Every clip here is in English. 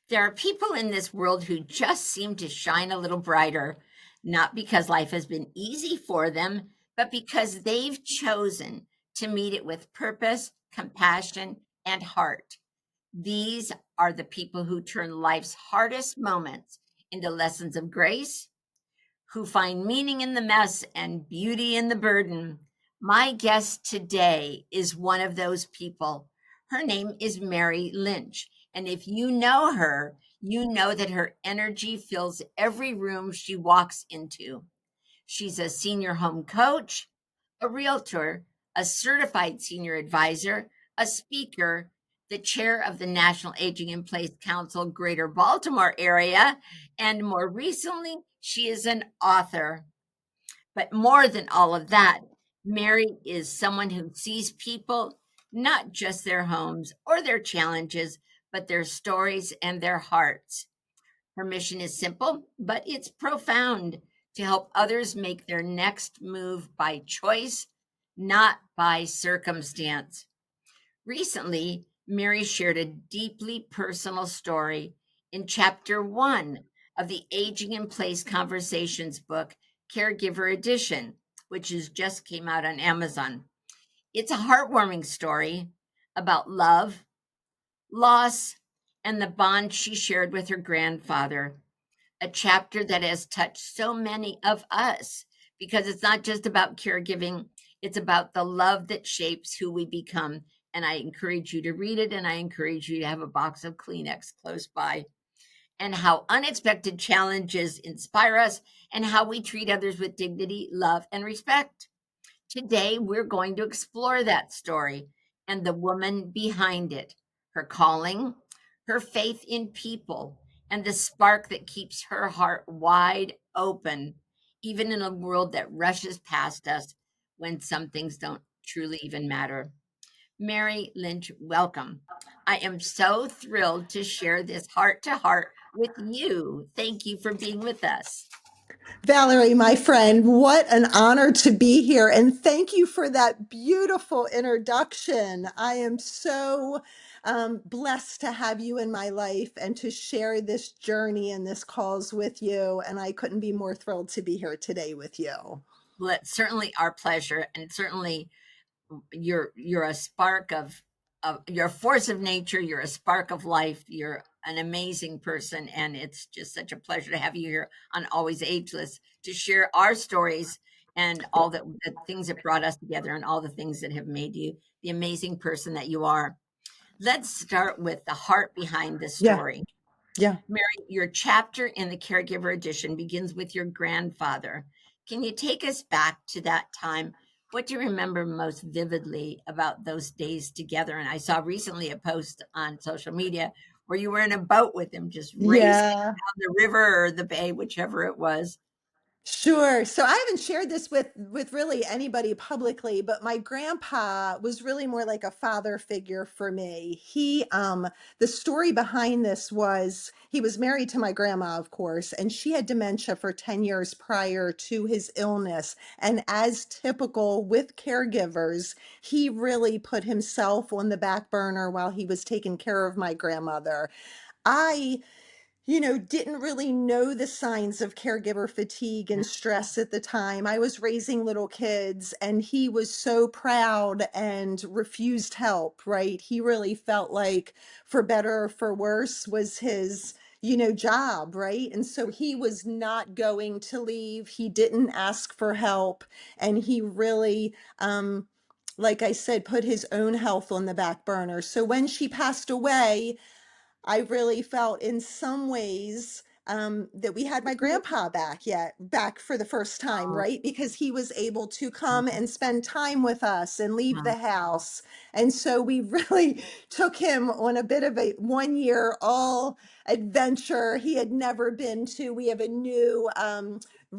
There are people in this world who just seem to shine a little brighter, not because life has been easy for them, but because they've chosen to meet it with purpose, compassion, and heart. These are the people who turn life's hardest moments into lessons of grace, who find meaning in the mess and beauty in the burden. My guest today is one of those people. Her name is Mary Lynch. And if you know her, you know that her energy fills every room she walks into. She's a senior home coach, a realtor, a certified senior advisor, a speaker, the chair of the National Aging in Place Council Greater Baltimore area, and more recently, she is an author. But more than all of that, Mary is someone who sees people, not just their homes or their challenges, but their stories and their hearts. Her mission is simple, but it's profound to help others make their next move by choice, not by circumstance. Recently, Mary shared a deeply personal story in chapter 1 of the Aging in Place Conversations book, Caregiver Edition, which is just came out on Amazon. It's a heartwarming story about love, loss, and the bond she shared with her grandfather, a chapter that has touched so many of us because it's not just about caregiving, it's about the love that shapes who we become. And I encourage you to read it, and I encourage you to have a box of Kleenex close by. And how unexpected challenges inspire us, and how we treat others with dignity, love, and respect. Today, we're going to explore that story and the woman behind it, her calling, her faith in people, and the spark that keeps her heart wide open, even in a world that rushes past us when some things don't truly even matter. Mary Lynch, welcome. I am so thrilled to share this heart to heart with you. Thank you for being with us. Valerie, my friend, what an honor to be here. And thank you for that beautiful introduction. I am so blessed to have you in my life and to share this journey and this calls with you. And I couldn't be more thrilled to be here today with you. Well, it's certainly our pleasure, and certainly you're a spark of you're a force of nature, you're a spark of life, you're an amazing person, and it's just such a pleasure to have you here on Always Ageless to share our stories and all the things that brought us together and all the things that have made you the amazing person that you are. Let's start with the heart behind the Yeah, story. yeah. Mary, your chapter in the Caregiver Edition begins with your grandfather. Can you take us back to that time? What do you remember most vividly about those days together? And I saw recently a post on social media where you were in a boat with him, just racing Yeah. down the river or the bay, whichever it was. Sure. So I haven't shared this with really anybody publicly, but my grandpa was really more like a father figure for me. The story behind this was he was married to my grandma, of course, and she had dementia for 10 years prior to his illness. And as typical with caregivers, he really put himself on the back burner while he was taking care of my grandmother. I didn't really know the signs of caregiver fatigue and stress at the time. I was raising little kids, and he was so proud and refused help, right? He really felt like, for better or for worse, was his job, right? And so he was not going to leave. He didn't ask for help, and he really like I said, put his own health on the back burner. So when she passed away, I really felt in some ways that we had my grandpa back for the first time, Oh, right? Because he was able to come and spend time with us and leave the house. And so we really took him on a bit of a 1 year all adventure he had never been to. We have a new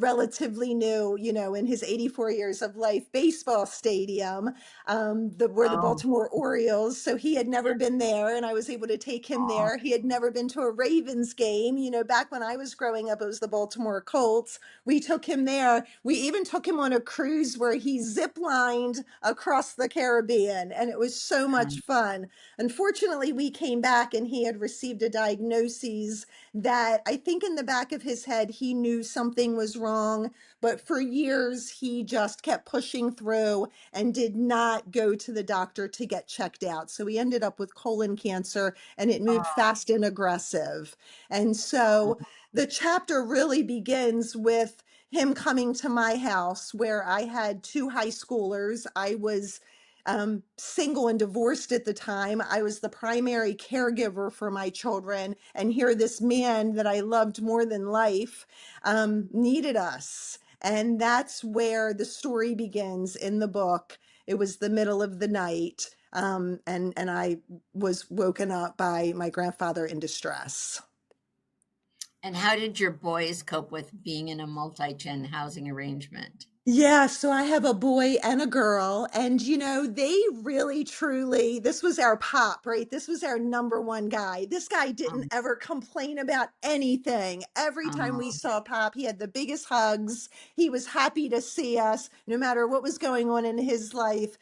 relatively new, in his 84 years of life, baseball stadium, where the Oh, Baltimore Orioles. So he had never been there, and I was able to take him aw, there. He had never been to a Ravens game. Back when I was growing up, it was the Baltimore Colts. We took him there. We even took him on a cruise where he zip lined across the Caribbean, and it was so much fun. Unfortunately, we came back and he had received a diagnosis that I think in the back of his head, he knew something was wrong. But for years, he just kept pushing through and did not go to the doctor to get checked out. So he ended up with colon cancer, and it moved oh, fast and aggressive. And so the chapter really begins with him coming to my house where I had two high schoolers. I was single and divorced at the time. I was the primary caregiver for my children. And here, this man that I loved more than life needed us. And that's where the story begins in the book. It was the middle of the night. And I was woken up by my grandfather in distress. and how did your boys cope with being in a multi-gen housing arrangement? Yeah, so I have a boy and a girl, and they really truly, this was our pop, right? This was our number one guy. This guy didn't Um, ever complain about anything. Every time we um, saw Pop, he had the biggest hugs. He was happy to see us, no matter what was going on in his life.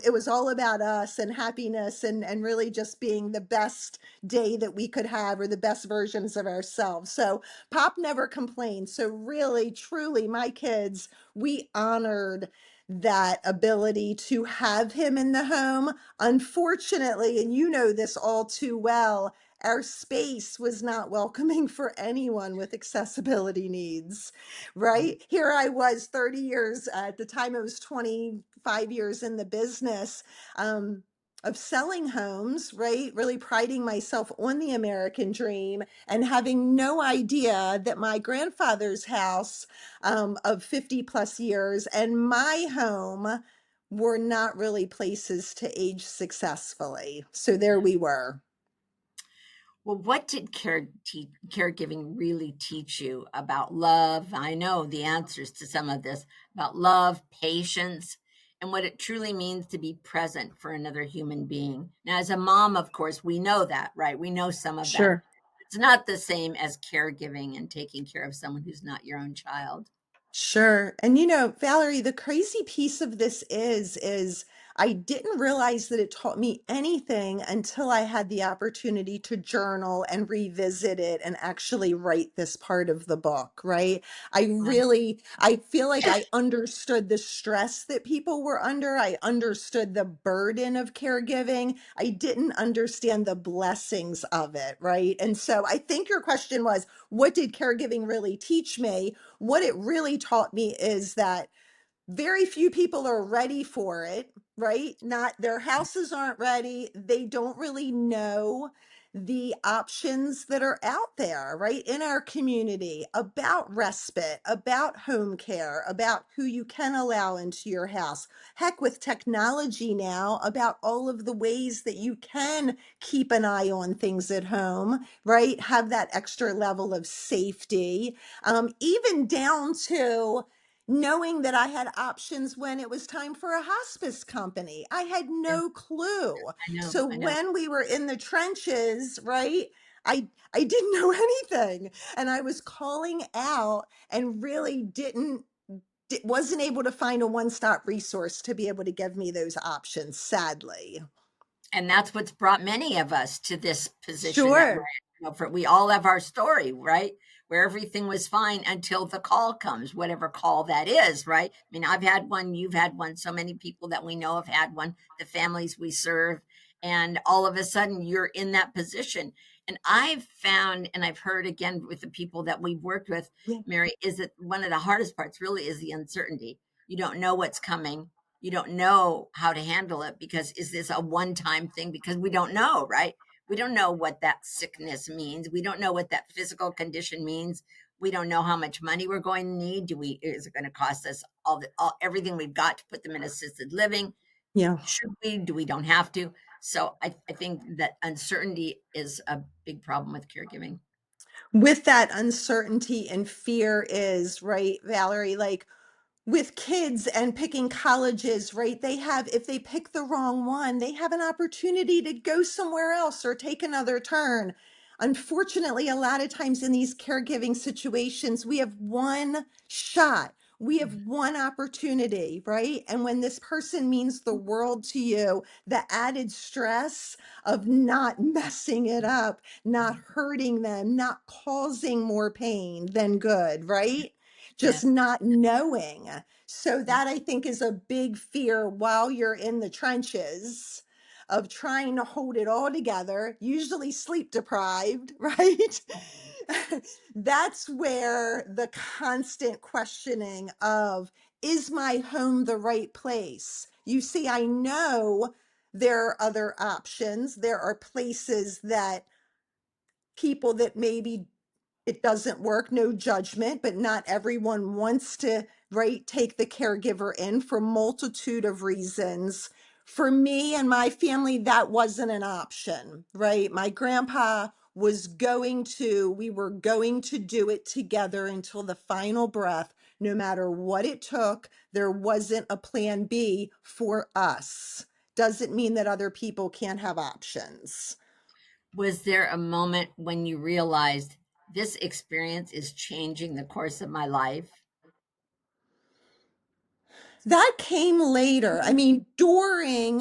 It was all about us and happiness and really just being the best day that we could have or the best versions of ourselves. So Pop never complained. So really, truly, my kids, we honored that ability to have him in the home. Unfortunately, and you know this all too well, our space was not welcoming for anyone with accessibility needs, right? Here I was 30 years, at the time I was 25 years in the business. Of selling homes, right? Really priding myself on the American dream and having no idea that my grandfather's house of 50 plus years and my home were not really places to age successfully. So there we were. well, what did caregiving really teach you about love? I know the answers to some of this about love, patience, and what it truly means to be present for another human being. Now, as a mom, of course, we know that, right? We know some of that. Sure. It's not the same as caregiving and taking care of someone who's not your own child. Sure. And Valerie, the crazy piece of this is I didn't realize that it taught me anything until I had the opportunity to journal and revisit it and actually write this part of the book, right? I feel like I understood the stress that people were under. I understood the burden of caregiving. I didn't understand the blessings of it, right? And so I think your question was, what did caregiving really teach me? What it really taught me is that very few people are ready for it, right? Not their houses aren't ready. They don't really know the options that are out there, right? In our community about respite, about home care, about who you can allow into your house. Heck, with technology now, about all of the ways that you can keep an eye on things at home, right? Have that extra level of safety, even down to knowing that I had options when it was time for a hospice company. I had Yeah, no clue. I know, So I know. when we were in the trenches, right? I didn't know anything, and I was calling out and really wasn't able to find a one-stop resource to be able to give me those options, sadly. And that's what's brought many of us to this position that we're Sure. in. For we all have our story, right? Where everything was fine until the call comes, whatever call that is, right? I mean, I've had one, you've had one, so many people that we know have had one, the families we serve, and all of a sudden you're in that position. And I've found, and I've heard again with the people that we've worked with, Yeah. Mary, is that one of the hardest parts really is the uncertainty. You don't know what's coming, you don't know how to handle it because is this a one-time thing, because we don't know, right? We don't know what that sickness means, we don't know what that physical condition means, we don't know how much money we're going to need. Is it going to cost us everything we've got to put them in assisted living? Yeah. Should we, do we don't have to? So I think that uncertainty is a big problem with caregiving. with that uncertainty and fear is, right, Valerie, like with kids and picking colleges, right? They have, if they pick the wrong one, they have an opportunity to go somewhere else or take another turn. Unfortunately, a lot of times in these caregiving situations, we have one shot. We have one opportunity, right? And when this person means the world to you, the added stress of not messing it up, not hurting them, not causing more pain than good, right? Yeah. Just not knowing. So that I think is a big fear while you're in the trenches of trying to hold it all together, usually sleep deprived, right? That's where the constant questioning of, is my home the right place? You see, I know there are other options. There are places that people that maybe it doesn't work, no judgment, but not everyone wants to, right, take the caregiver in for multitude of reasons. For me and my family, that wasn't an option, right? My grandpa was we were going to do it together until the final breath, no matter what it took. There wasn't a plan B for us. Doesn't mean that other people can't have options. Was there a moment when you realized this experience is changing the course of my life? That came later. I mean, during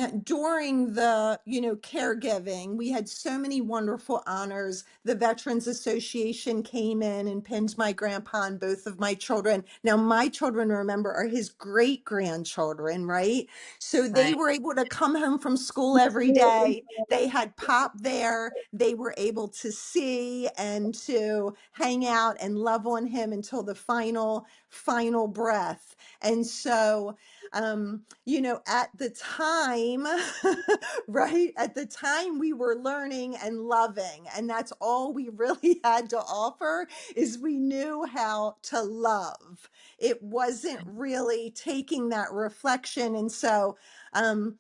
the, caregiving, we had so many wonderful honors. The Veterans Association came in and pinned my grandpa and both of my children. Now, my children, remember, are his great grandchildren, right? So they Right. were able to come home from school every day. They had Pop there. They were able to see and to hang out and love on him until the final breath. And so, at the time, right? At the time we were learning and loving, and that's all we really had to offer is we knew how to love. It wasn't really taking that reflection. And so, um,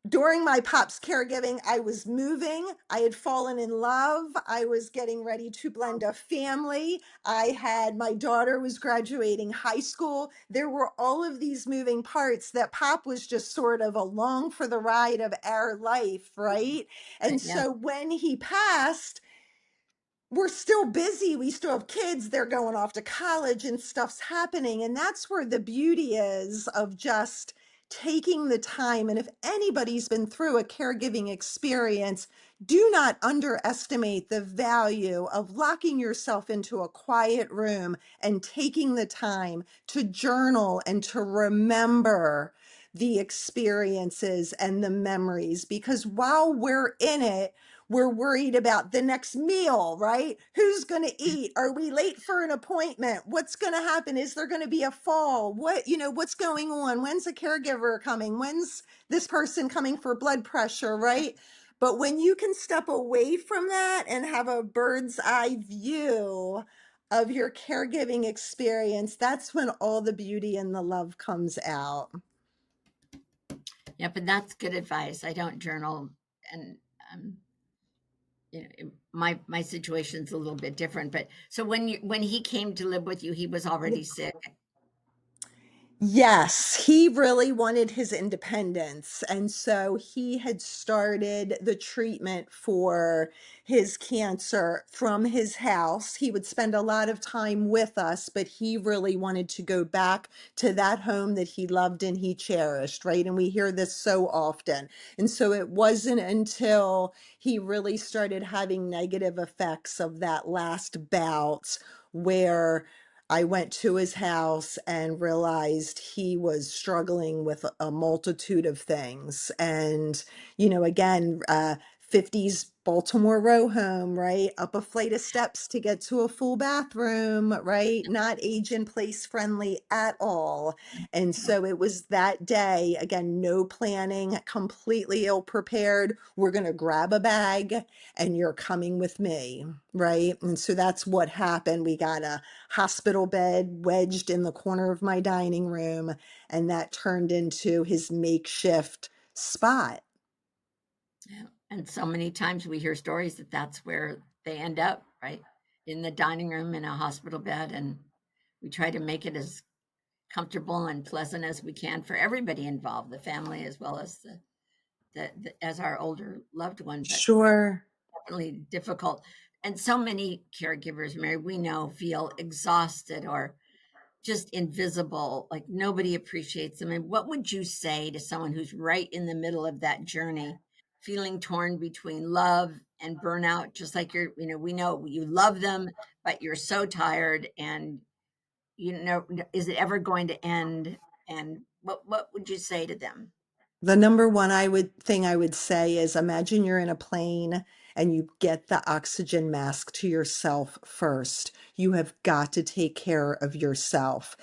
during my pop's caregiving, I was moving. I had fallen in love. I was getting ready to blend a family. My daughter was graduating high school. There were all of these moving parts that pop was just sort of along for the ride of our life, right? Right. And Yeah. so when he passed, we're still busy. We still have kids. They're going off to college and stuff's happening. And that's where the beauty is of just taking the time. And if anybody's been through a caregiving experience, do not underestimate the value of locking yourself into a quiet room and taking the time to journal and to remember the experiences and the memories. Because while we're in it, we're worried about the next meal, right? Who's going to eat? Are we late for an appointment? What's going to happen? Is there going to be a fall? What's going on? When's a caregiver coming? When's this person coming for blood pressure, right? But when you can step away from that and have a bird's eye view of your caregiving experience, that's when all the beauty and the love comes out. Yeah, but that's good advice. I don't journal, and um, my situation's a little bit different. But so when he came to live with you, he was already sick. Yes, he really wanted his independence. And so he had started the treatment for his cancer from his house. He would spend a lot of time with us, but he really wanted to go back to that home that he loved and he cherished, right? And we hear this so often. And so it wasn't until he really started having negative effects of that last bout where I went to his house and realized he was struggling with a multitude of things. And, again, 50s Baltimore row home, right? Up a flight of steps to get to a full bathroom, right? Not age and place friendly at all. And so it was that day, again, no planning, completely ill prepared. We're going to grab a bag and you're coming with me, right? And so that's what happened. We got a hospital bed wedged in the corner of my dining room, and that turned into his makeshift spot. Yeah. And so many times we hear stories that that's where they end up, right? in the dining room in a hospital bed, and we try to make it as comfortable and pleasant as we can for everybody involved, the family as well as as our older loved one, but Sure. definitely difficult. And so many caregivers, Mary, we know feel exhausted or just invisible, like nobody appreciates them. And what would you say to someone who's right in the middle of that journey, feeling torn between love and burnout, just like we know you love them, but you're so tired and is it ever going to end? And what would you say to them? The number one thing I would say is imagine you're in a plane and you get the oxygen mask to yourself first. You have got to take care of yourself.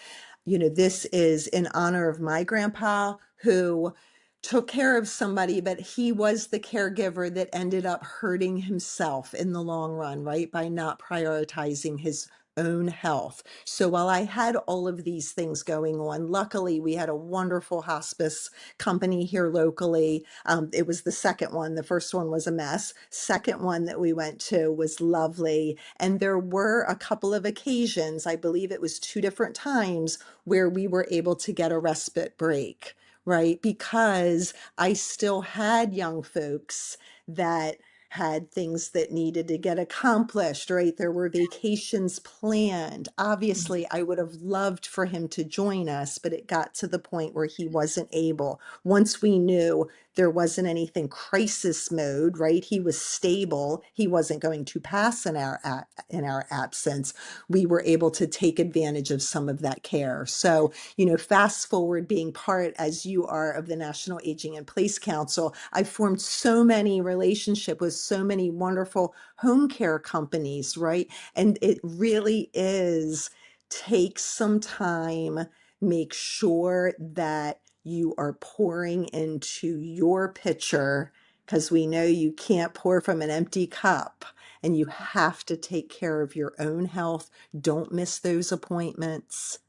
This is in honor of my grandpa who took care of somebody, but he was the caregiver that ended up hurting himself in the long run, right? By not prioritizing his own health. So while I had all of these things going on, luckily we had a wonderful hospice company here locally. It was the second one. The first one was a mess. Second one that we went to was lovely. And there were a couple of occasions, I believe it was two different times, where we were able to get a respite break, right? Because I still had young folks that had things that needed to get accomplished, right? There were vacations planned. Obviously, I would have loved for him to join us, but it got to the point where he wasn't able. Once we knew there wasn't anything crisis mode, right? He was stable. He wasn't going to pass in our absence. We were able to take advantage of some of that care. So, fast forward being part, as you are, of the National Aging in Place Council, I formed so many relationships with so many wonderful home care companies, right? And it really is take some time, make sure that you are pouring into your pitcher because we know you can't pour from an empty cup and you have to take care of your own health. Don't miss those appointments,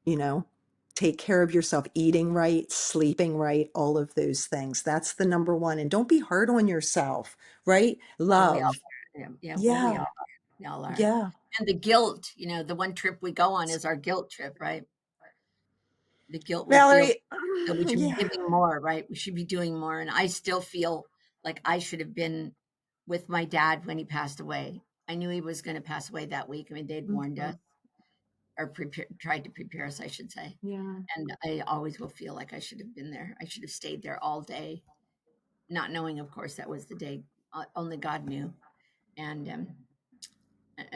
you know, take care of yourself, eating right, sleeping right, all of those things. That's the number one. And don't be hard on yourself, right? Well, we all Love. are. Yeah, yeah, well, Yeah. we all are. Yeah. And the guilt, the one trip we go on is our guilt trip, right? The guilt we feel Valerie, that we should be yeah. giving more, right? We should be doing more. And I still feel like I should have been with my dad when he passed away. I knew he was going to pass away that week. I mean, they'd warned us Mhm. or tried to prepare us, I should say. Yeah. And I always will feel like I should have been there. I should have stayed there all day, not knowing, of course, that was the day only God knew. And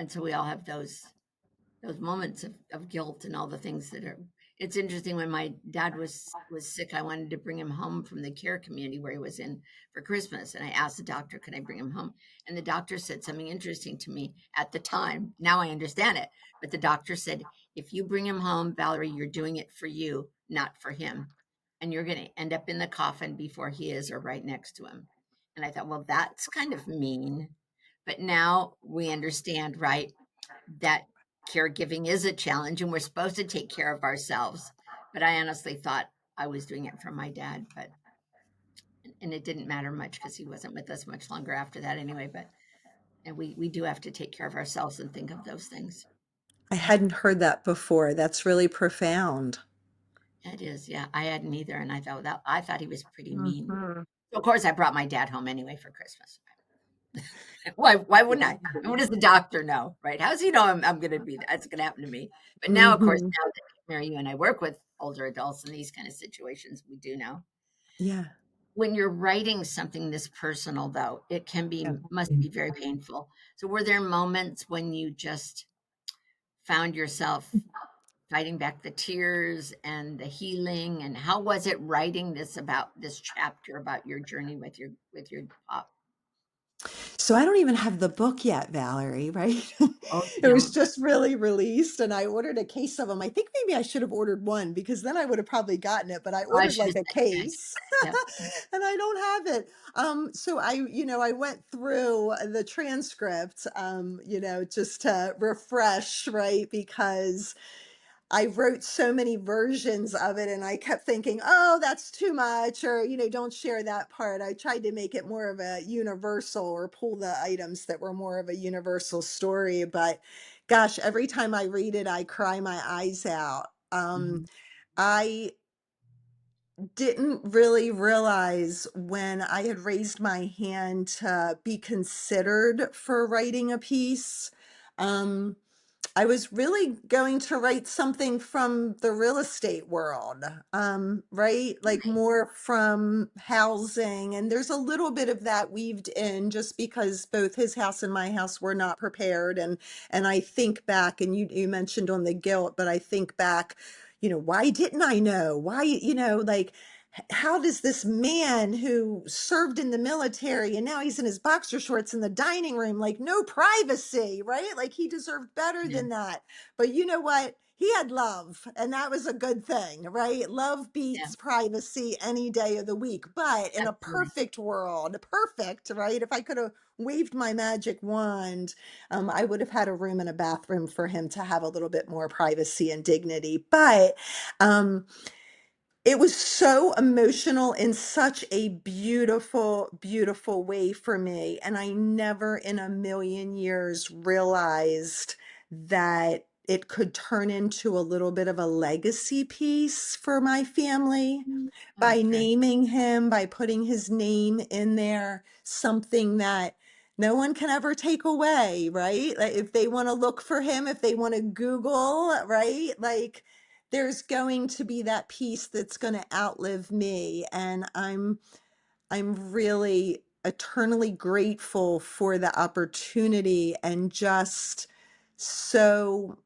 so we all have those moments of guilt and all the things that are. It's interesting, when my dad was sick, I wanted to bring him home from the care community where he was in for Christmas, and I asked the doctor, could I bring him home? And the doctor said something interesting to me at the time. Now I understand it, but the doctor said, if you bring him home, Valerie, you're doing it for you, not for him, and you're going to end up in the coffin before he is or right next to him. And I thought, well, that's kind of mean, but now we understand, right, that caregiving is a challenge and we're supposed to take care of ourselves. But I honestly thought I was doing it for my dad, and it didn't matter much because he wasn't with us much longer after that anyway. But and we do have to take care of ourselves and think of those things. I hadn't heard that before. That's really profound. It is, yeah. I hadn't either, and I thought he was pretty mean. Mhm. So of course, I brought my dad home anyway for Christmas. Why wouldn't I? And what does the doctor know, right? How does he know I'm going to be? That's going to happen to me. But now, of course, Mhm. now that Mary, you and I work with older adults in these kind of situations, we do know. Yeah. When you're writing something this personal, though, it can be Yeah. must be very painful. So, were there moments when you just found yourself fighting back the tears and the healing? And how was it writing this chapter about your journey with your pop? So I don't even have the book yet, Valerie, right? Oh, you It was don't? just really released and I ordered a case of them. I think maybe I should have ordered one because then I would have probably gotten it, but I Oh, I ordered should have like a said yes. case Yep. and I don't have it. So I went through the transcript, just to refresh, right? Because I wrote so many versions of it and I kept thinking, oh, that's too much, or, don't share that part. I tried to make it more of a universal or pull the items that were more of a universal story. But gosh, every time I read it, I cry my eyes out. Mhm. I didn't really realize when I had raised my hand to be considered for writing a piece. Um, I was really going to write something from the real estate world, right? Like more from housing. And there's a little bit of that weaved in just because both his house and my house were not prepared. And I think back, and you mentioned on the guilt, but I think back, why didn't I know? Why, like, how does this man who served in the military and now he's in his boxer shorts in the dining room, like no privacy, right? Like he deserved better Yeah, than that. But you know what? He had love, and that was a good thing, right? Love yeah, beats privacy any day of the week. But in a absolutely. perfect world, perfect, right? If I could have waved my magic wand, I would have had a room and a bathroom for him to have a little bit more privacy and dignity. But it was so emotional in such a beautiful, beautiful way for me. And I never in a million years realized that it could turn into a little bit of a legacy piece for my family Oh, by good. naming him, by putting his name in there, something that no one can ever take away, right? Like if they want to look for him, if they want to Google, right? Like there's going to be that piece that's going to outlive me. And I'm really eternally grateful for the opportunity and just so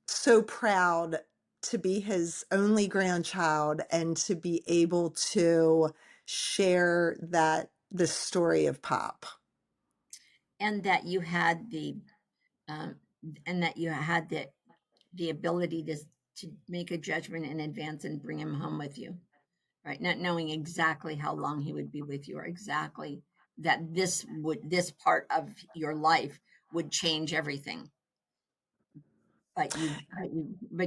so proud to be his only grandchild and to be able to share the story of Pop. And that you had um, the ability to make a judgment in advance and bring him home with you, right? Not knowing exactly how long he would be with you or exactly that this part of your life would change everything. But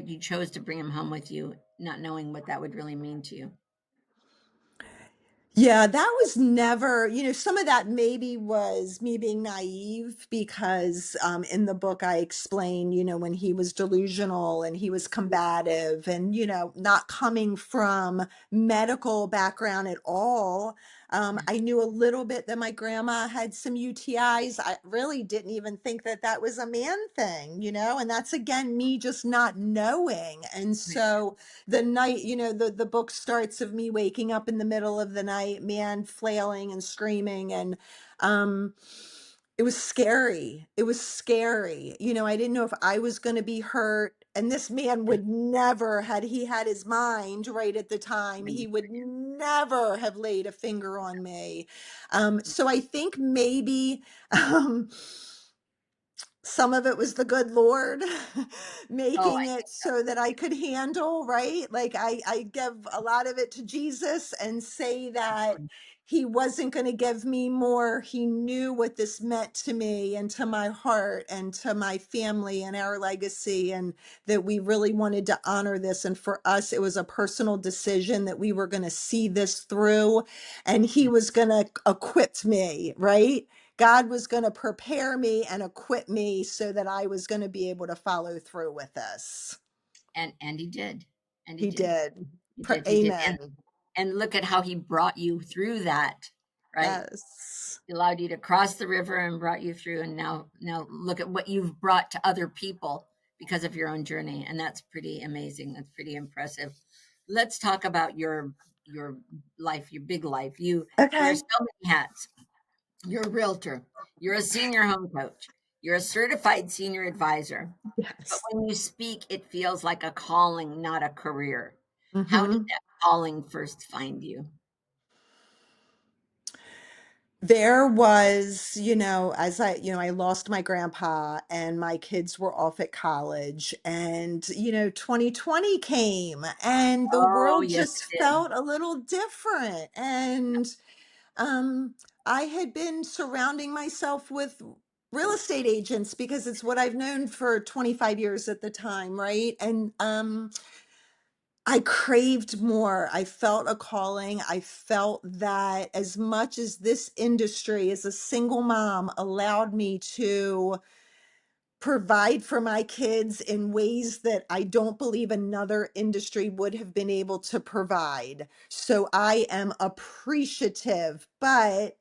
you chose to bring him home with you, not knowing what that would really mean to you. Yeah, that was never, some of that maybe was me being naive because in the book I explain, when he was delusional and he was combative and, not coming from medical background at all. Yeah, I knew a little bit that my grandma had some UTIs. I really didn't even think that that was a man thing, and that's again me just not knowing. And right. so, the night, the book starts of me waking up in the middle of the night, man flailing and screaming. And um, it was scary. It was scary. I didn't know if I was going to be hurt. And this man Yeah, would never, had he had his mind right at the time, he right. would never have laid a finger on me. So I think maybe um, some of it was the good Lord Oh, making I it so that I could handle, right? Like I give a lot of it to Jesus and say that absolutely. he wasn't going to give me more. He knew what this meant to me and to my heart and to my family and our legacy, and that we really wanted to honor this. And for us, it was a personal decision that we were going to see this through, and he Yeah. was going to equip me, right? God was going to prepare me and equip me so that I was going to be able to follow through with this. And he did. And he He did. did. He did. He did. Amen. And look at how he brought you through that, right? Yes. He allowed you to cross the river and brought you through, and now look at what you've brought to other people because of your own journey, and that's pretty amazing. That's pretty impressive. Let's talk about your life, your big life. You wear Okay. so many hats. You're a realtor. You're a senior home coach. You're a certified senior advisor. But Yes. when you speak, it feels like a calling, not a career. How did hmm that calling first find you? There was, as I lost my grandpa and my kids were off at college, and, 2020 came and the Oh, world yes, just it did. felt a little different. And um, I had been surrounding myself with real estate agents because it's what I've known for 25 years at the time, right? And I craved more. I felt a calling. I felt that as much as this industry as a single mom allowed me to provide for my kids in ways that I don't believe another industry would have been able to provide. So I am appreciative, but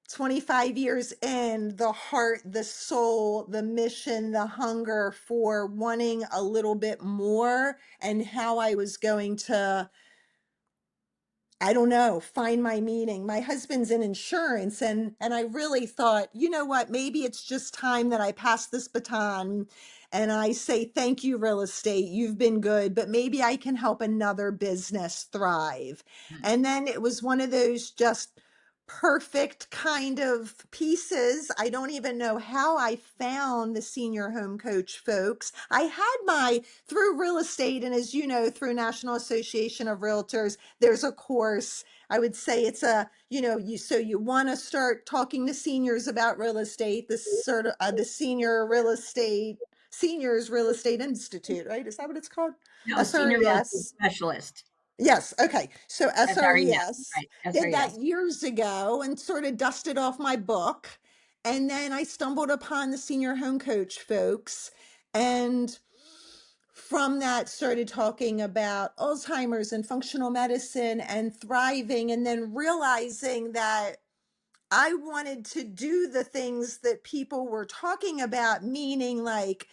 25 years in, the heart, the soul, the mission, the hunger for wanting a little bit more and how I was going to, I don't know, find my meaning. My husband's in insurance and I really thought, you know what, maybe it's just time that I pass this baton and I say thank you real estate. You've been good, but maybe I can help another business thrive. Mm. And then it was one of those just perfect kind of pieces. I don't even know how I found the senior home coach folks. I had my through real estate and as you know, through National Association of Realtors, there's a course. I would say it's a, you know, you want to start talking to seniors about real estate, the sort of the seniors real estate institute, right? Is that what it's called? No, senior real estate SRES. specialist, Yes. Okay. So SRES, SRES right? did that SRES. years ago and sort of dusted off my book. And then I stumbled upon the senior home coach folks and from that started talking about Alzheimer's and functional medicine and thriving and then realizing that I wanted to do the things that people were talking about, meaning like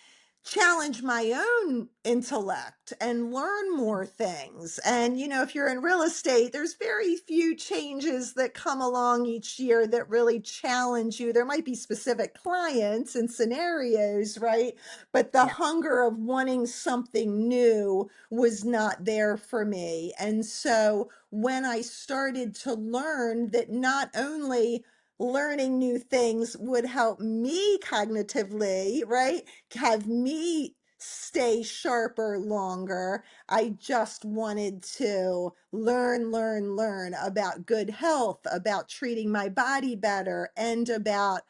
challenge my own intellect and learn more things. And, you know, if you're in real estate, there's very few changes that come along each year that really challenge you. There might be specific clients and scenarios, right? But the Yeah. hunger of wanting something new was not there for me. And so when I started to learn that not only learning new things would help me cognitively, right? Have me stay sharper longer. I just wanted to learn about good health, about treating my body better, and about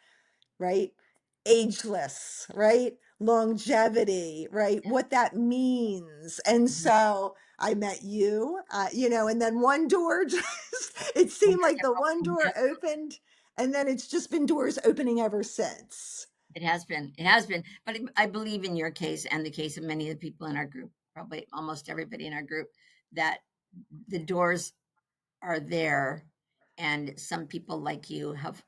right? Ageless, right? Longevity, right? What that means. And Mhm. so I met you, you know, and then one door just, it And seemed like kept the one opening, door yep. opened, and then it's just been doors opening ever since. It has been. It has been. But I believe in your case and the case of many of the people in our group, probably almost everybody in our group, that the doors are there, and some people like you have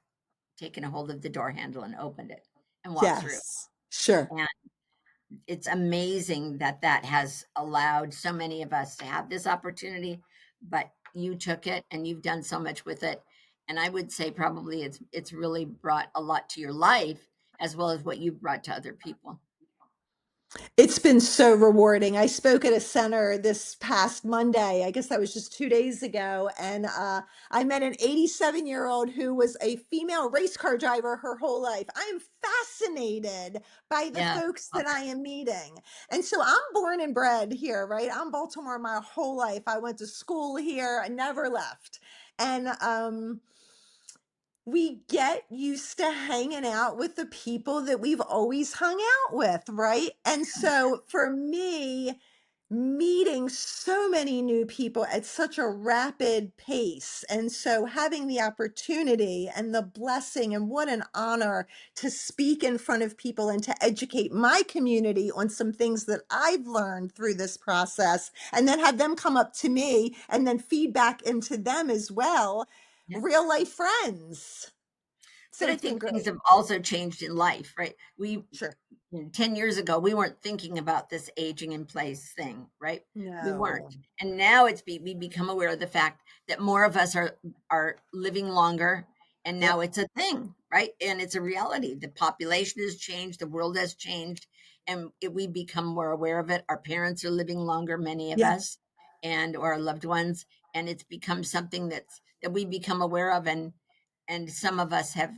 taken a hold of the door handle and opened it and walked through. Yes, sure. And it's amazing that that has allowed so many of us to have this opportunity, but you took it and you've done so much with it. And I would say probably it's really brought a lot to your life as well as what you've brought to other people. It's been so rewarding. I spoke at a center this past Monday. I guess that was just 2 days ago. And I met an 87-year-old who was a female race car driver her whole life. I am fascinated by the Yeah. folks Love that it. I am meeting. And so I'm born and bred here, right? I'm Baltimore my whole life. I went to school here. I never left. And we get used to hanging out with the people that we've always hung out with, right? And so for me, meeting so many new people at such a rapid pace, and so having the opportunity and the blessing, and what an honor to speak in front of people and to educate my community on some things that I've learned through this process, and then have them come up to me and then feedback into them as well. Yeah. Real life friends. So But I it's been think things great. have also changed in life, right? We Sure. 10 years ago, we weren't thinking about this aging in place thing, right? We No. weren't. And now we become aware of the fact that more of us are living longer, and now Yep. it's a thing, right? And it's a reality. The population has changed, the world has changed, and we become more aware of it. Our parents are living longer, many of Yeah. us, and or our loved ones, and it's become something that we become aware of, and some of us have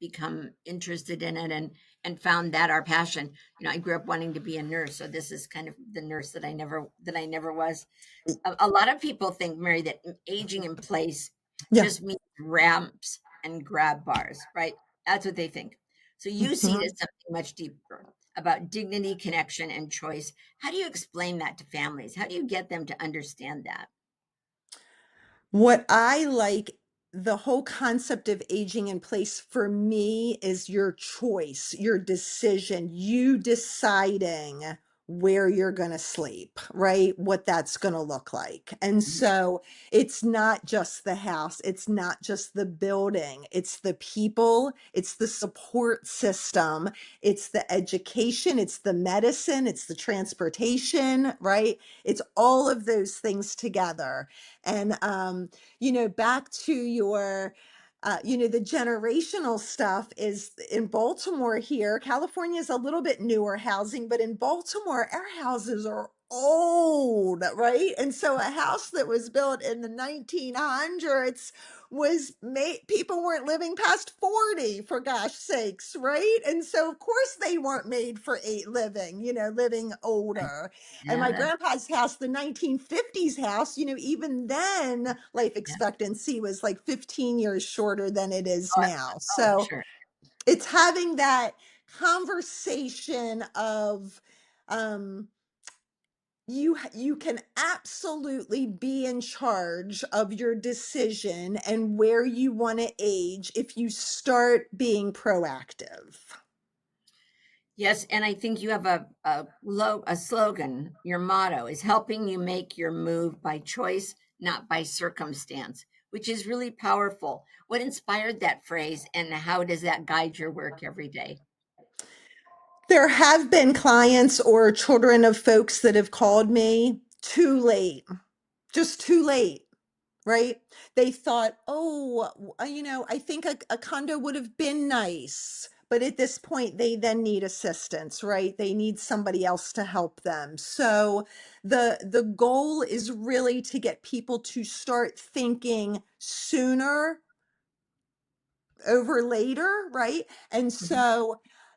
become interested in it and found that our passion. I grew up wanting to be a nurse, so this is kind of the nurse that I never was. A lot of people think, Mary, that aging in place Yeah. just means ramps and grab bars, right? That's what they think. So you see it Mhm. as something much deeper about dignity, connection, and choice. How do you explain that to families? How do you get them to understand that? What I like, the whole concept of aging in place for me is your choice, your decision, you deciding where you're going to sleep, right? What that's going to look like. And Mhm. so it's not just the house, it's not just the building, it's the people, it's the support system, it's the education, it's the medicine, it's the transportation, right? It's all of those things together. And, back to your, the generational stuff is in Baltimore here. California is a little bit newer housing, but in Baltimore, our houses are old, right? And so a house that was built in the 1900s was made, people weren't living past 40 for gosh sakes, right? And so of course they weren't made for living, living Right. older. And Yeah, my that's grandpa's house, the 1950s house, even then life yeah. expectancy was like 15 years shorter than it is Oh, now. oh, So sure. it's having that conversation of, um, you can absolutely be in charge of your decision and where you want to age if you start being proactive. Yes, and I think you have a slogan. Your motto is helping you make your move by choice, not by circumstance, which is really powerful. What inspired that phrase, and how does that guide your work every day? There have been clients or children of folks that have called me too late, just too late, right? They thought, oh, I think a condo would have been nice. But at this point, they then need assistance, right? They need somebody else to help them. So the goal is really to get people to start thinking sooner over later, right? And Mhm.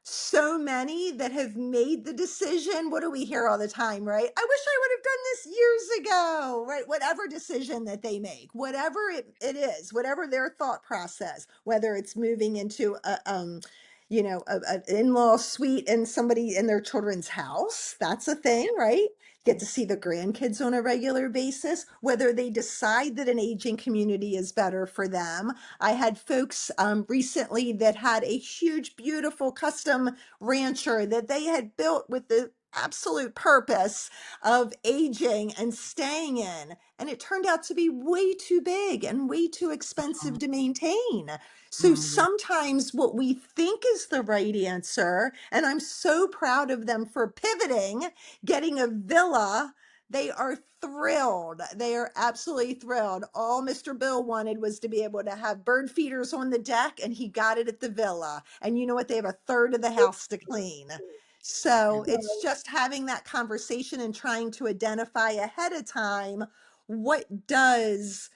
so many that have made the decision. What do we hear all the time, right? I wish I would have done this years ago, right? Whatever decision that they make, whatever it is, whatever their thought process, whether it's moving into an in-law suite in somebody in their children's house, that's a thing, right? Get to see the grandkids on a regular basis, whether they decide that an aging community is better for them. I had folks recently that had a huge, beautiful custom rancher that they had built with the absolute purpose of aging and staying in. And it turned out to be way too big and way too expensive to maintain. So Oh, yeah. sometimes what we think is the right answer, and I'm so proud of them for pivoting, getting a villa. They are thrilled. They are absolutely thrilled. All Mr. Bill wanted was to be able to have bird feeders on the deck, and he got it at the villa. And you know what? They have a third of the house to clean. Yeah. So it's just having that conversation and trying to identify ahead of time what does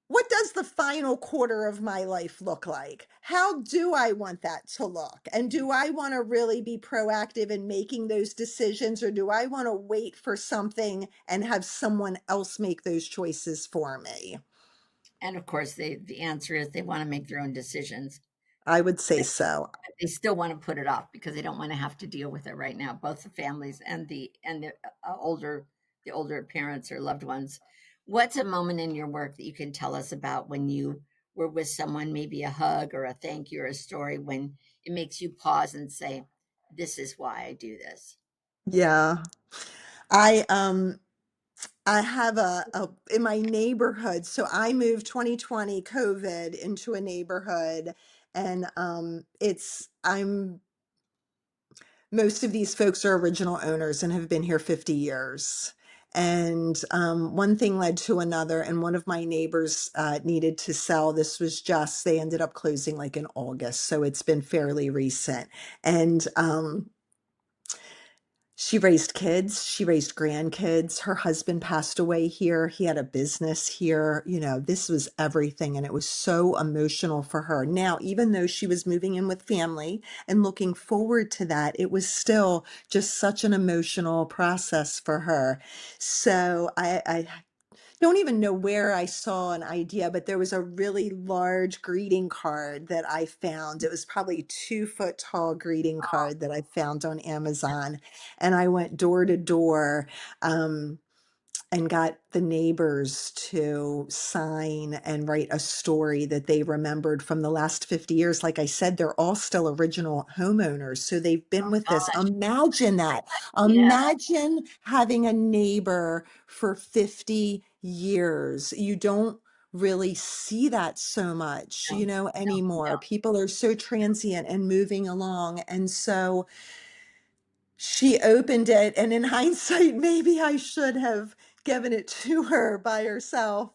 what does the final quarter of my life look like? How do I want that to look? And do I want to really be proactive in making those decisions, or do I want to wait for something and have someone else make those choices for me? And of course, the answer is they want to make their own decisions. I would say so. But they still want to put it off because they don't want to have to deal with it right now, both the families and the older parents or loved ones. What's a moment in your work that you can tell us about when you were with someone, maybe a hug or a thank you or a story, when it makes you pause and say, this is why I do this? Yeah. I um I have a in my neighborhood. So I moved 2020 COVID into a neighborhood, and it's I'm most of these folks are original owners and have been here 50 years. And one thing led to another, and one of my neighbors needed to sell. This was just, they ended up closing like in August. So it's been fairly recent. And she raised kids, she raised grandkids. Her husband passed away here. He had a business here. This was everything. And it was so emotional for her. Now, even though she was moving in with family and looking forward to that, it was still just such an emotional process for her. So I don't even know where I saw an idea, but there was a really large greeting card that I found. It was probably 2 foot tall greeting card that I found on Amazon. And I went door to door. Um, and got the neighbors to sign and write a story that they remembered from the last 50 years. Like I said, they're all still original homeowners. So they've been Oh with this. gosh. Imagine that. Yeah. Imagine having a neighbor for 50 years. You don't really see that so much, No, no, anymore. no. People are so transient and moving along. And so she opened it, and in hindsight, maybe I should have given it to her by herself,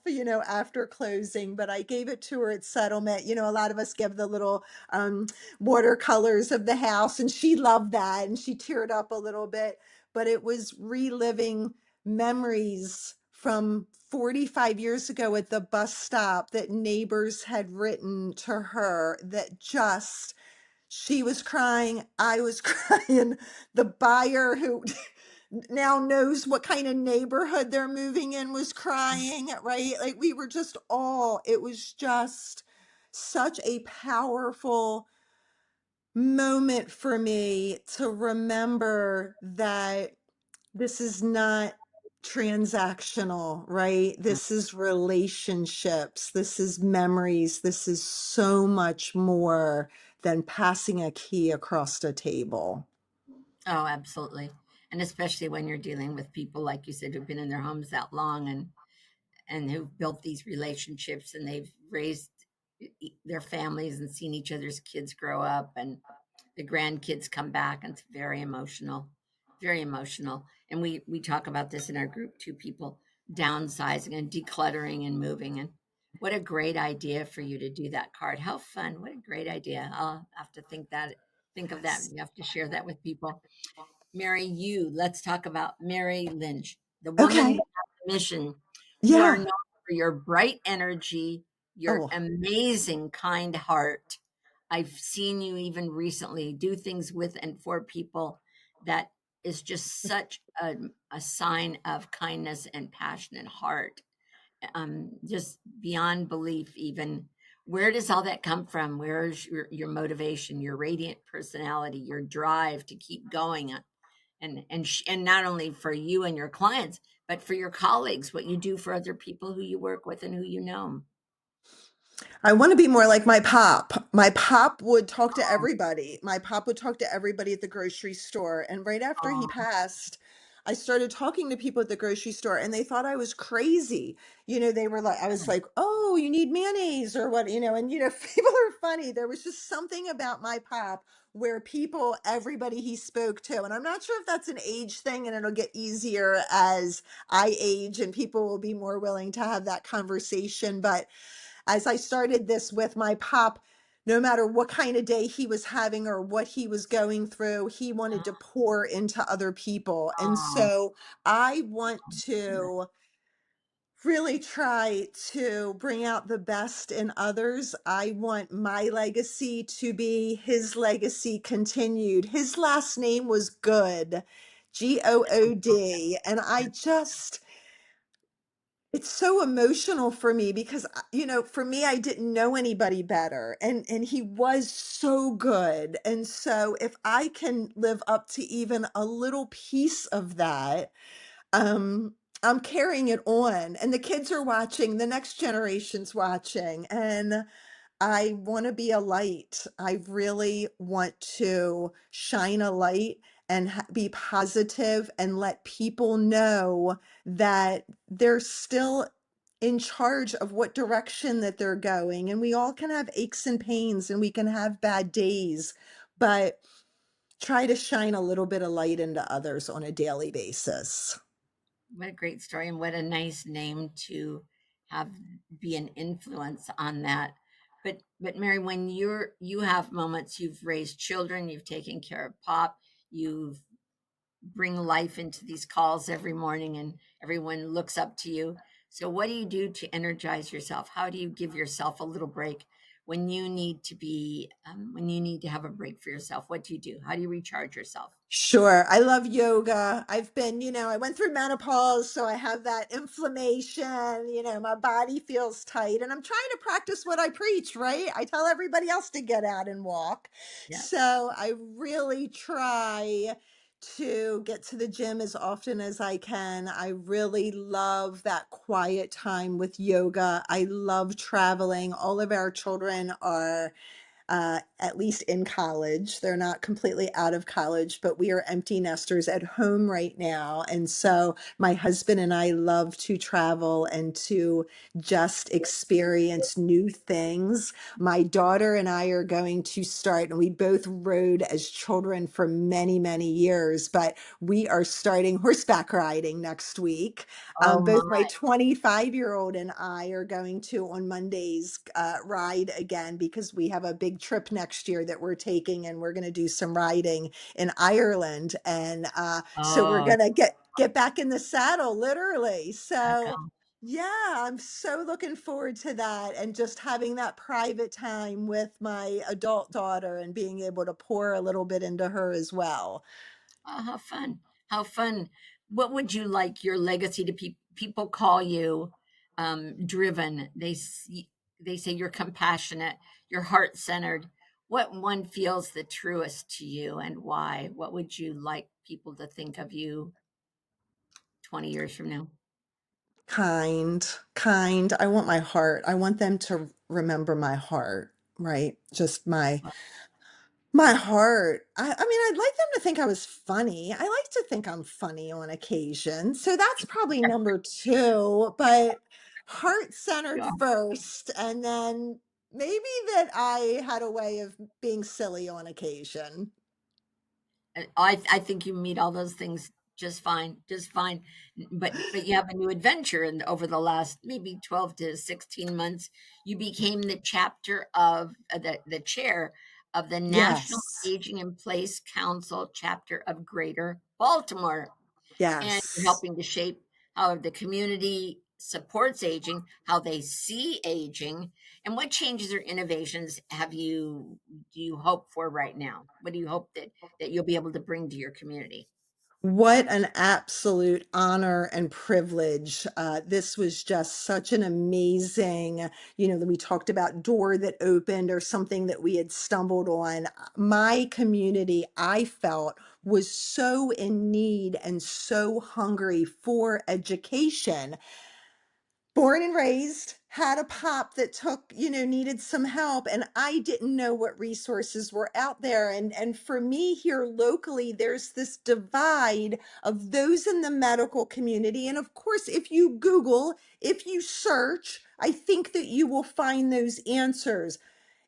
after closing, but I gave it to her at settlement. A lot of us give the little um, watercolors of the house, and she loved that, and she teared up a little bit, but it was reliving memories from 45 years ago at the bus stop that neighbors had written to her that just she was crying, I was crying. The buyer who now knows what kind of neighborhood they're moving in was crying, right? Like we were just all, it was just such a powerful moment for me to remember that this is not transactional, right? This is relationships. This is memories. This is so much more than passing a key across a table. Oh, absolutely. And especially when you're dealing with people, like you said, who've been in their homes that long and who've built these relationships and they've raised their families and seen each other's kids grow up and the grandkids come back, and it's very emotional, very emotional. And we talk about this in our group too, people downsizing and decluttering and moving. And what a great idea for you to do that card. How fun. What a great idea. I'll have to think of that. Yes. You have to share that with people. Mary, let's talk about Mary Lynch, the woman Okay. without a mission. You are Yeah. known for your bright energy, your Oh, amazing kind heart. I've seen you even recently do things with and for people that is just such a sign of kindness and passion and heart. Just beyond belief, even. Where does all that come from? Where is your motivation, your radiant personality, your drive to keep going? And not only for you and your clients, but for your colleagues, what you do for other people who you work with and who you know. I want to be more like my pop. My pop would talk to everybody. My pop would talk to everybody at the grocery store. And right after he Oh, passed, I started talking to people at the grocery store and they thought I was crazy. They were like, I was like, oh, you need mayonnaise or what, and, people are funny. There was just something about my pop where everybody he spoke to, and I'm not sure if that's an age thing and it'll get easier as I age and people will be more willing to have that conversation. But as I started this with my pop, no matter what kind of day he was having or what he was going through, he wanted to pour into other people. And oh, so I want to really try to bring out the best in others. I want my legacy to be his legacy continued. His last name was Good, Good. And it's so emotional for me because for me I didn't know anybody better, and he was so good. And so if I can live up to even a little piece of that, um I'm carrying it on, and the kids are watching, the next generation's watching, and I want to be a light. I really want to shine a light and be positive and let people know that they're still in charge of what direction that they're going. And we all can have aches and pains and we can have bad days, but try to shine a little bit of light into others on a daily basis. what a great story, and what a nice name to have be an influence on that. But Mary, when you have moments, you've raised children, you've taken care of Pop, you've bring life into these calls every morning and everyone looks up to you. So what do you do to energize yourself? How do you give yourself a little break when you need to be when you need to have a break for yourself? What do you do? How do you recharge yourself? Sure. I love yoga. I've been, I went through menopause, so I have that inflammation, my body feels tight, and I'm trying to practice what I preach, right? I tell everybody else to get out and walk. Yeah. So I really try to get to the gym as often as I can. I really love that quiet time with yoga. I love traveling. All of our children are at least in college. They're not completely out of college, but we are empty nesters at home right now. And so my husband and I love to travel and to just experience new things. My daughter and I are going to start, and we both rode as children for many, many years, but we are starting horseback riding next week. Oh Both my. my 25-year-old and I are going to on Mondays ride again because we have a big trip next year that we're taking, and we're going to do some riding in Ireland. And so we're Oh, going to get back in the saddle, literally. I So know. yeah, I'm so looking forward to that, and just having that private time with my adult daughter and being able to pour a little bit into her as well. Oh, how fun. How fun. What would you like your legacy to people call you driven. They say you're compassionate, you're heart-centered. What one feels the truest to you and why? What would you like people to think of you 20 years from now? Kind, kind. I want my heart. I want them to remember my heart, right? Just my heart. I mean, I'd like them to think I was funny. I like to think I'm funny on occasion. So that's probably number two, but heart-centered Yeah. first, and then maybe that I had a way of being silly on occasion. I think you meet all those things just fine, just fine. But you have a new adventure, and over the last maybe 12 to 16 months, you became the chapter of the chair of the National Yes. Aging in Place Council chapter of Greater Baltimore. And you're Yes. helping to shape how the community supports aging, how they see aging, and what changes or innovations do you hope for right now? What do you hope that you'll be able to bring to your community? What an absolute honor and privilege. This was just such an amazing, we talked about door that opened or something that we had stumbled on. My community, I felt, was so in need and so hungry for education. Born and raised, had a pop that took, needed some help, and I didn't know what resources were out there. And for me here locally, there's this divide of those in the medical community. And of course, if you Google, if you search, I think that you will find those answers.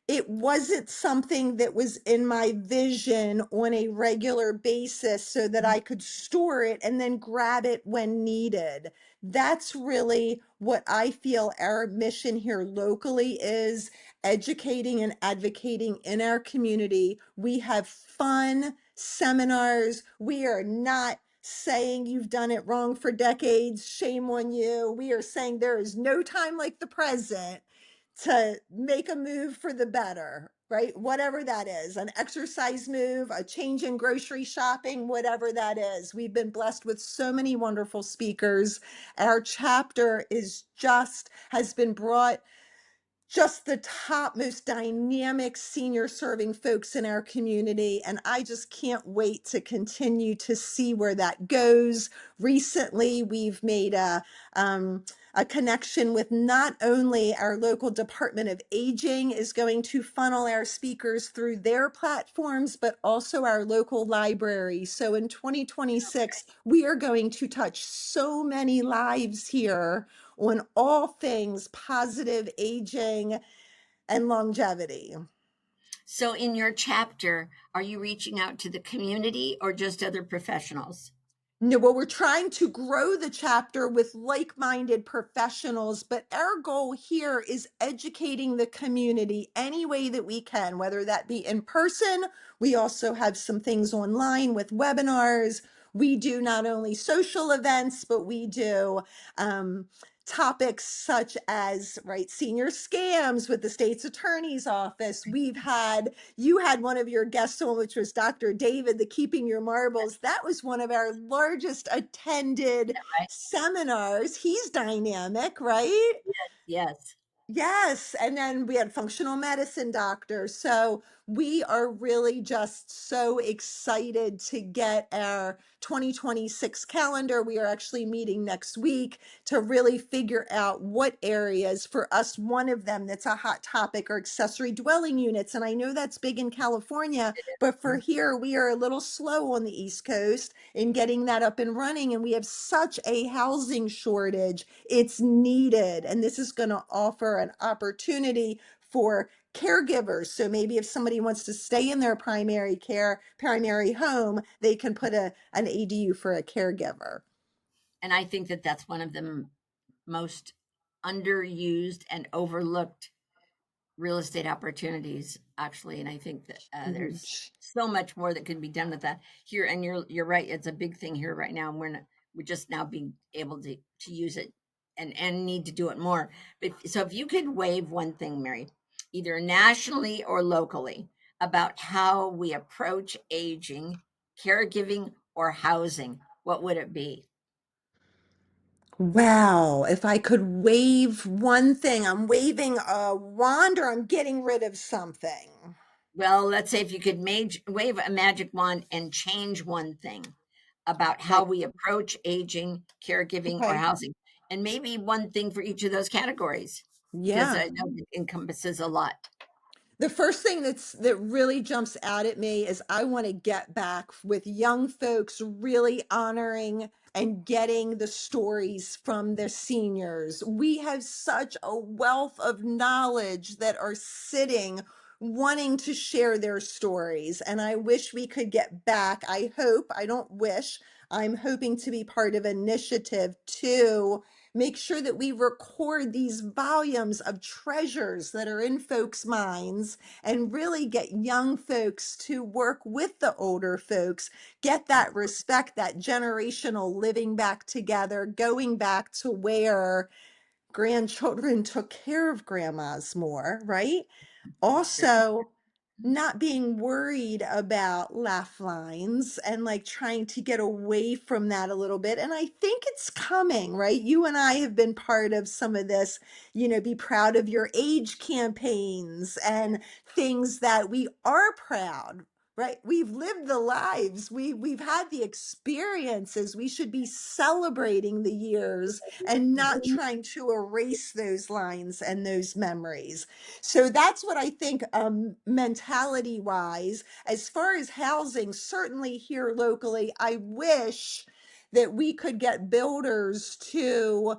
It wasn't something that was in my vision on a regular basis so that I could store it and then grab it when needed. That's really what I feel our mission here locally is: educating and advocating in our community. We have fun seminars. We are not saying you've done it wrong for decades, shame on you. We are saying there is no time like the present to make a move for the better, right? Whatever that is, an exercise move, a change in grocery shopping, whatever that is. We've been blessed with so many wonderful speakers. Our chapter has been brought just the top, most dynamic senior serving folks in our community. And I just can't wait to continue to see where that goes. Recently, we've made a connection with not only our local Department of Aging is going to funnel our speakers through their platforms, but also our local library. So in 2026, we are going to touch so many lives here on all things positive aging and longevity. So in your chapter, are you reaching out to the community or just other professionals? No, well, we're trying to grow the chapter with like-minded professionals, but our goal here is educating the community any way that we can, whether that be in person. We also have some things online with webinars. We do not only social events, but we do um, topics such as, right, senior scams with the state's attorney's office. You had one of your guests on, which was Dr. David, the Keeping Your Marbles. That was one of our largest attended Right? seminars. He's dynamic, right? Yes. Yes, and then we had functional medicine doctors. So we are really just so excited to get our 2026 calendar. We are actually meeting next week to really figure out what areas for us. One of them that's a hot topic are accessory dwelling units. And I know that's big in California, but for here, we are a little slow on the East Coast in getting that up and running. And we have such a housing shortage. It's needed. And this is going to offer an opportunity for caregivers. So maybe if somebody wants to stay in their primary home, they can put an ADU for a caregiver. And I think that that's one of the most underused and overlooked real estate opportunities, actually. And I think that there's Huge. so much more that could be done with that here. And you're right, it's a big thing here right now, and we're just now being able to use it and need to do it more. But so if you could wave one thing, Mary, either nationally or locally, about how we approach aging, caregiving, or housing, what would it be? Wow, if I could wave one thing, I'm waving a wand or I'm getting rid of something. Well, let's say if you could wave a magic wand and change one thing about how Like, we approach aging, caregiving, or okay. housing, and maybe one thing for each of those categories, because Yeah. I know it encompasses a lot. The first thing that really jumps out at me is I want to get back with young folks really honoring and getting the stories from the seniors. We have such a wealth of knowledge that are sitting wanting to share their stories, and I wish we could get back. I don't wish, I'm hoping to be part of an initiative to make sure that we record these volumes of treasures that are in folks' minds and really get young folks to work with the older folks, get that respect, that generational living back together, going back to where grandchildren took care of grandmas more, right? Sure. Also, not being worried about laugh lines and like trying to get away from that a little bit. And I think it's coming, right? You and I have been part of some of this, be proud of your age campaigns and things that we are proud. Right? We've lived the lives. We've had the experiences. We should be celebrating the years and not trying to erase those lines and those memories. So that's what I think, mentality wise. As far as housing, certainly here locally, I wish that we could get builders to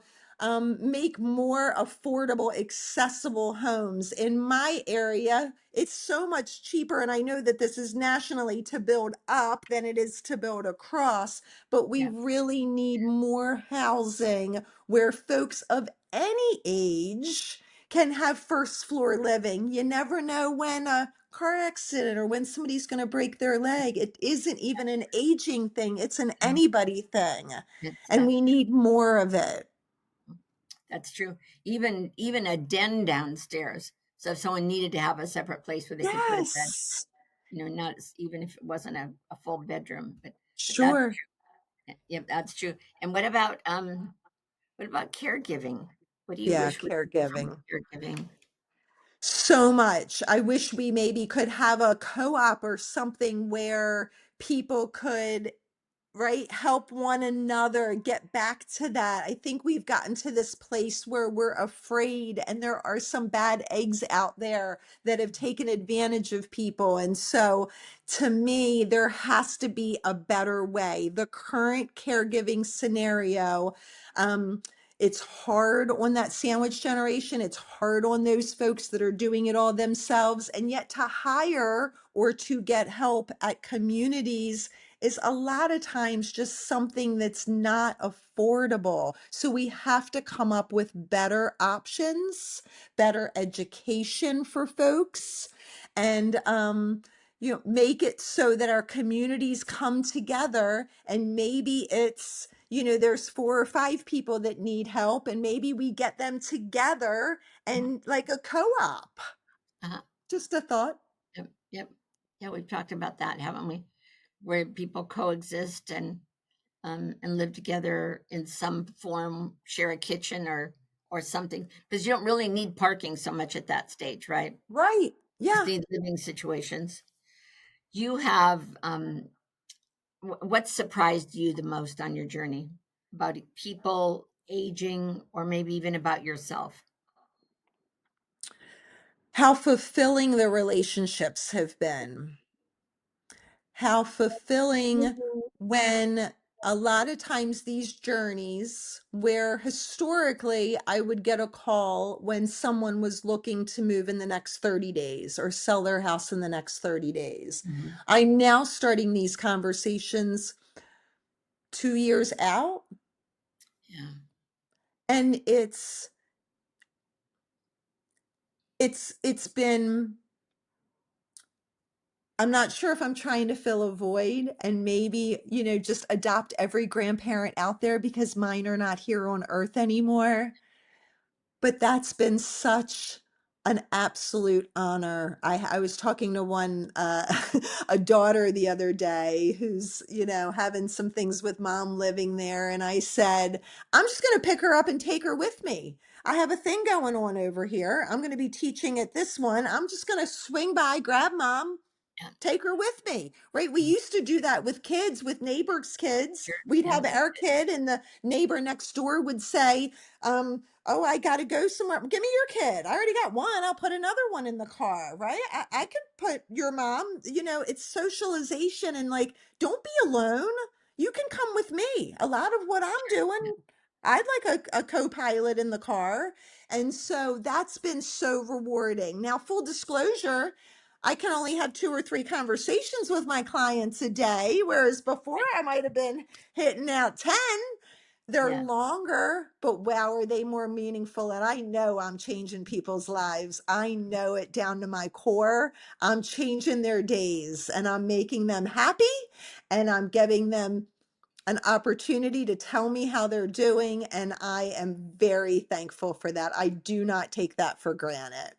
make more affordable, accessible homes. In my area, it's so much cheaper. And I know that this is nationally to build up than it is to build across, but we Yeah. really need more housing where folks of any age can have first floor living. You never know when a car accident or when somebody's going to break their leg. It isn't even an aging thing, it's an Mhm. anybody thing. It's And we need more of it. That's true. Even a den downstairs. So if someone needed to have a separate place where they could put a bed, Yes, not even if it wasn't a full bedroom, but that's sure. yeah, that's true. And what about caregiving? What do you Yeah, wish we knew from caregiving. caregiving? So much. I wish we maybe could have a co-op or something where people could, right, help one another get back to that. I think we've gotten to this place where we're afraid, and there are some bad eggs out there that have taken advantage of people. And so, to me, there has to be a better way. The current caregiving scenario, um, it's hard on that sandwich generation. It's hard on those folks that are doing it all themselves. And yet, to hire or to get help at communities is a lot of times just something that's not affordable. So we have to come up with better options, better education for folks, and make it so that our communities come together. And maybe it's there's 4 or 5 people that need help, and maybe we get them together and like a co-op. Uh-huh. Just a thought. Yep. Yep. Yeah, we've talked about that, haven't we? Where people coexist and live together in some form, share a kitchen or something, because you don't really need parking so much at that stage, right? Right. Just Yeah. need living situations. You have what surprised you the most on your journey about people aging, or maybe even about yourself? How fulfilling the relationships have been. How fulfilling when a lot of times these journeys where historically I would get a call when someone was looking to move in the next 30 days or sell their house in the next 30 days. Mhm. I'm now starting these conversations 2 years out, Yeah. and it's been, I'm not sure if I'm trying to fill a void and maybe, just adopt every grandparent out there because mine are not here on earth anymore. But that's been such an absolute honor. I was talking to one, a daughter the other day who's, having some things with mom living there. And I said, I'm just going to pick her up and take her with me. I have a thing going on over here. I'm going to be teaching at this one. I'm just going to swing by, grab mom, Yeah. take her with me, right? We used to do that with kids, with neighbors' kids. Sure. We'd Yeah. have our kid, and the neighbor next door would say, oh, I got to go somewhere. Give me your kid. I already got one. I'll put another one in the car, right? I could put your mom, it's socialization and like, don't be alone. You can come with me. A lot of what I'm Yeah. doing, I'd like a co-pilot in the car. And so that's been so rewarding. Now, full disclosure, I can only have 2 or 3 conversations with my clients a day, whereas before Right. I might have been hitting out 10. They're Yeah. longer, but wow, are they more meaningful? And I know I'm changing people's lives. I know it down to my core. I'm changing their days and I'm making them happy, and I'm giving them an opportunity to tell me how they're doing. And I am very thankful for that. I do not take that for granted.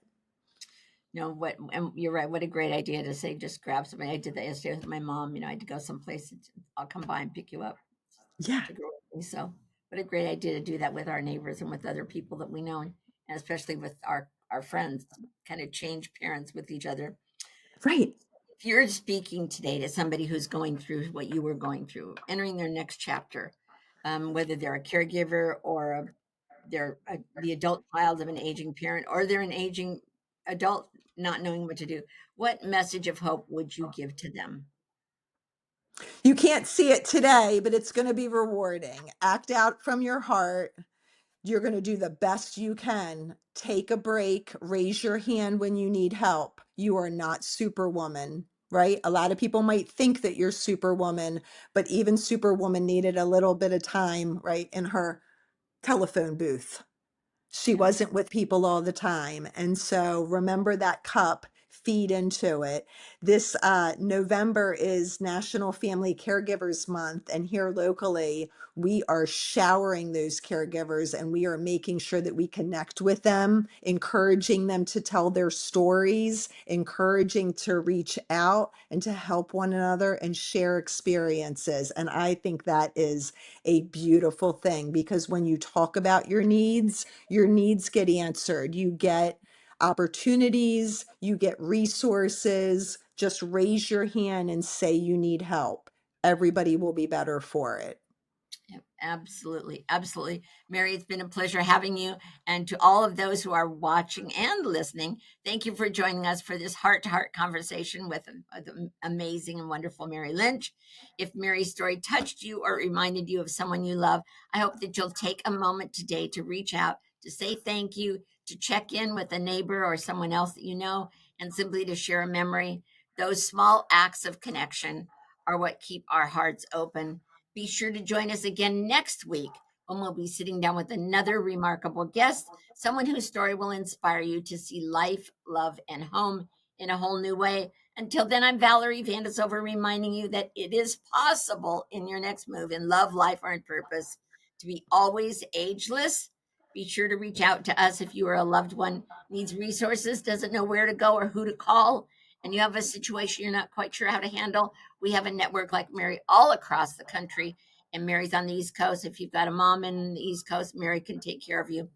No, what, and you're right. What a great idea to say, just grab somebody. I did that yesterday with my mom. I had to go someplace. I'll come by and pick you up Yeah, to go with me. So, what a great idea to do that with our neighbors and with other people that we know, and especially with our friends. Kind of change parents with each other. right. If you're speaking today to somebody who's going through what you were going through, entering their next chapter, whether they're a caregiver or the adult child of an aging parent, or they're an aging adult not knowing what to do, what message of hope would you give to them? You can't see it today, but it's going to be rewarding. Act out from your heart. You're going to do the best you can. Take a break. Raise your hand when you need help. You are not Superwoman, right? A lot of people might think that you're Superwoman, but even Superwoman needed a little bit of time, right, in her telephone booth. She Yeah. wasn't with people all the time. And so remember that cup, feed into it. This November is National Family Caregivers Month. And here locally, we are showering those caregivers and we are making sure that we connect with them, encouraging them to tell their stories, encouraging to reach out and to help one another and share experiences. And I think that is a beautiful thing because when you talk about your needs get answered. You get opportunities, you get resources. Just raise your hand and say you need help. Everybody will be better for it. Yeah, absolutely. Absolutely. Mary, it's been a pleasure having you. And to all of those who are watching and listening, thank you for joining us for this heart to heart conversation with the amazing and wonderful Mary Lynch. If Mary's story touched you or reminded you of someone you love, I hope that you'll take a moment today to reach out, to say thank you, to check in with a neighbor or someone else that you know, and simply to share a memory. Those small acts of connection are what keep our hearts open. Be sure to join us again next week when we'll be sitting down with another remarkable guest, someone whose story will inspire you to see life, love, and home in a whole new way. Until then, I'm Valerie Van De Zilver, reminding you that it is possible in your next move in love, life, or in purpose to be always ageless. Be sure to reach out to us if you or a loved one needs resources, doesn't know where to go or who to call, and you have a situation you're not quite sure how to handle. We have a network like Mary all across the country, and Mary's on the East Coast. If you've got a mom in the East Coast, Mary can take care of you.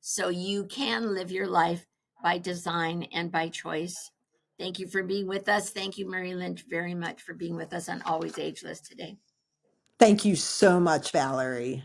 So you can live your life by design and by choice. Thank you for being with us. Thank you, Mary Lynch, very much for being with us on Always Ageless today. Thank you so much, Valerie.